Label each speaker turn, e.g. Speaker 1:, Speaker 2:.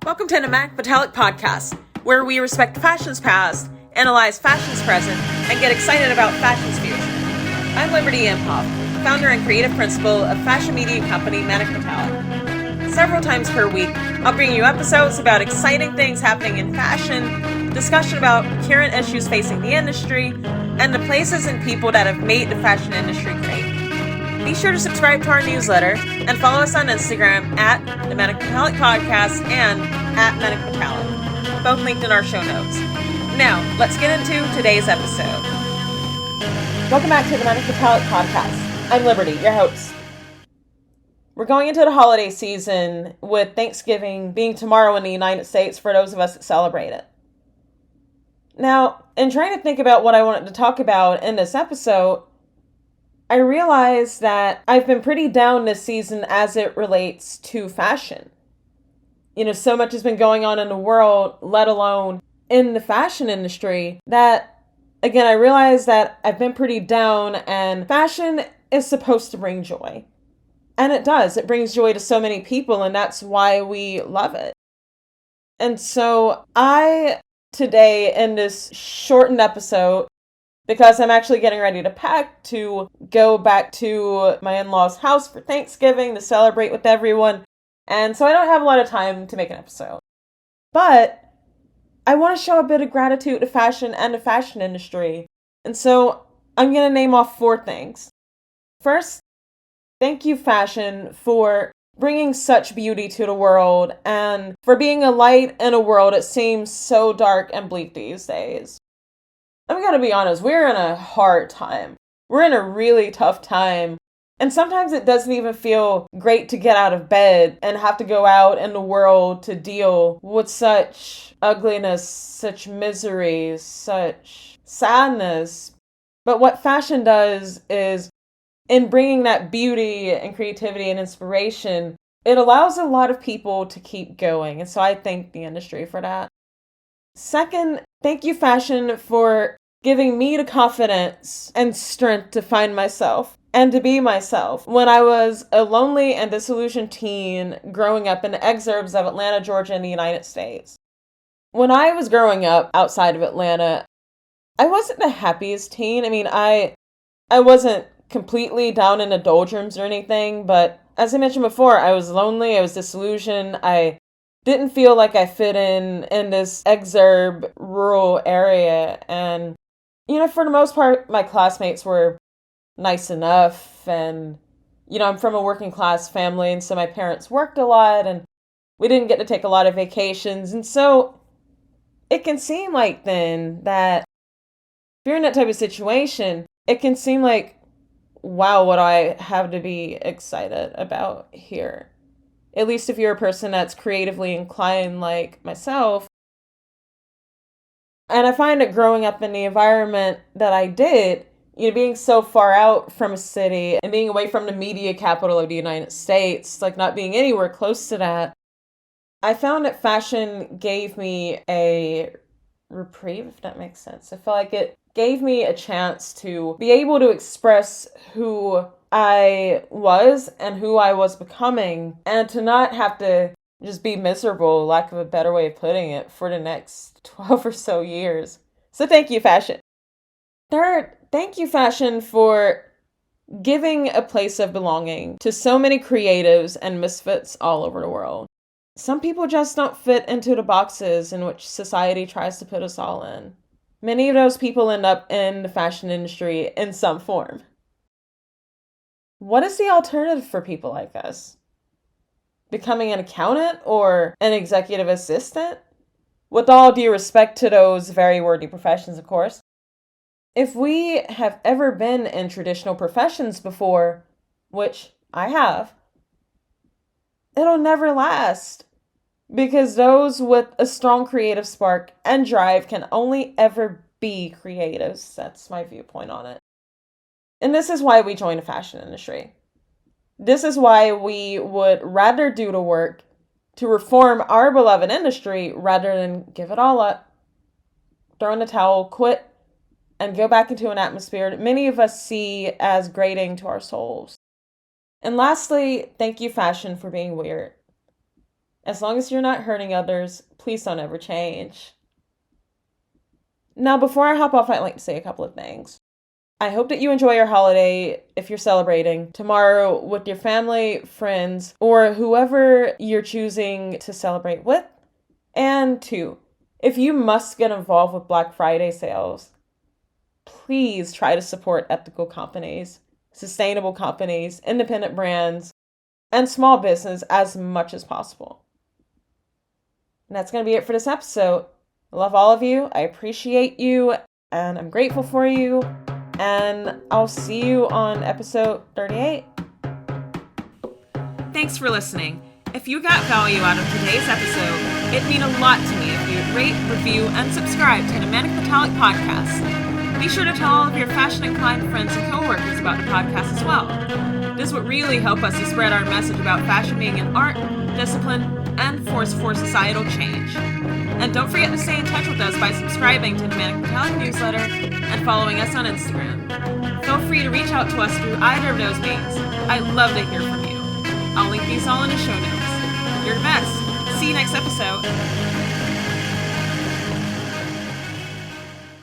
Speaker 1: Welcome to the Manic podcast, where we respect fashion's past, analyze fashion's present, and get excited about fashion's future. I'm Liberty Imhoff, founder and creative principal of fashion media company Manic. Several times per week, I'll bring you episodes about exciting things happening in fashion, discussion about current issues facing the industry, and the places and people that have made the fashion industry great. Be sure to subscribe to our newsletter and follow us on Instagram at the Manic Podcast and at Manic, both linked in our show notes. Now, let's get into today's episode. Welcome back to the Manic Podcast. I'm Liberty, your host. We're going into the holiday season with Thanksgiving being tomorrow in the United States for those of us that celebrate it. Now, in trying to think about what I wanted to talk about in this episode, I realized that I've been pretty down this season as it relates to fashion. So much has been going on in the world, let alone in the fashion industry, that, again, I realized that I've been pretty down, and fashion is supposed to bring joy. And it does. It brings joy to so many people, and that's why we love it. And so today, in this shortened episode, because I'm actually getting ready to pack to go back to my in-laws' house for Thanksgiving to celebrate with everyone. And so I don't have a lot of time to make an episode. But I want to show a bit of gratitude to fashion and the fashion industry. And so I'm going to name off 4 things. First, thank you, fashion, for bringing such beauty to the world and for being a light in a world that seems so dark and bleak these days. I'm gonna be honest, we're in a hard time. We're in a really tough time. And sometimes it doesn't even feel great to get out of bed and have to go out in the world to deal with such ugliness, such misery, such sadness. But what fashion does is, in bringing that beauty and creativity and inspiration, it allows a lot of people to keep going. And so I thank the industry for that. Second, thank you, fashion, for giving me the confidence and strength to find myself and to be myself when I was a lonely and disillusioned teen growing up in the exurbs of Atlanta, Georgia, in the United States. When I was growing up outside of Atlanta, I wasn't the happiest teen. I wasn't completely down in the doldrums or anything, but as I mentioned before, I was lonely, I was disillusioned, I didn't feel like I fit in this exurb rural area. And, for the most part, my classmates were nice enough. And, I'm from a working class family, and so my parents worked a lot, and we didn't get to take a lot of vacations. And so it can seem like then that if you're in that type of situation, it can seem like, wow, what do I have to be excited about here? At least if you're a person that's creatively inclined like myself. And I find that growing up in the environment that I did, being so far out from a city and being away from the media capital of the United States, like not being anywhere close to that, I found that fashion gave me a reprieve, if that makes sense. I felt like it gave me a chance to be able to express who I was and who I was becoming, and to not have to just be miserable, lack of a better way of putting it, for the next 12 or so years. So thank you, fashion. Third, thank you, fashion, for giving a place of belonging to so many creatives and misfits all over the world. Some people just don't fit into the boxes in which society tries to put us all in. Many of those people end up in the fashion industry in some form. What is the alternative for people like us? Becoming an accountant or an executive assistant? With all due respect to those very worthy professions, of course. If we have ever been in traditional professions before, which I have, it'll never last. Because those with a strong creative spark and drive can only ever be creatives. That's my viewpoint on it. And this is why we joined the fashion industry. This is why we would rather do the work to reform our beloved industry rather than give it all up, throw in the towel, quit, and go back into an atmosphere that many of us see as grating to our souls. And lastly, thank you, fashion, for being weird. As long as you're not hurting others, please don't ever change. Now, before I hop off, I'd like to say a couple of things. I hope that you enjoy your holiday, if you're celebrating, tomorrow with your family, friends, or whoever you're choosing to celebrate with. And 2, if you must get involved with Black Friday sales, please try to support ethical companies, sustainable companies, independent brands, and small business as much as possible. And that's going to be it for this episode. I love all of you. I appreciate you, and I'm grateful for you. And I'll see you on episode 38. Thanks for listening. If you got value out of today's episode, it'd mean a lot to me if you'd rate, review, and subscribe to the Manic podcast. Be sure to tell all of your fashion-inclined friends and coworkers about the podcast as well. This would really help us to spread our message about fashion being an art, discipline, and force for societal change. And don't forget to stay in touch with us by subscribing to the Manic newsletter and following us on Instagram. Feel free to reach out to us through either of those means. I'd love to hear from you. I'll link these all in the show notes. You're the best. See you next episode.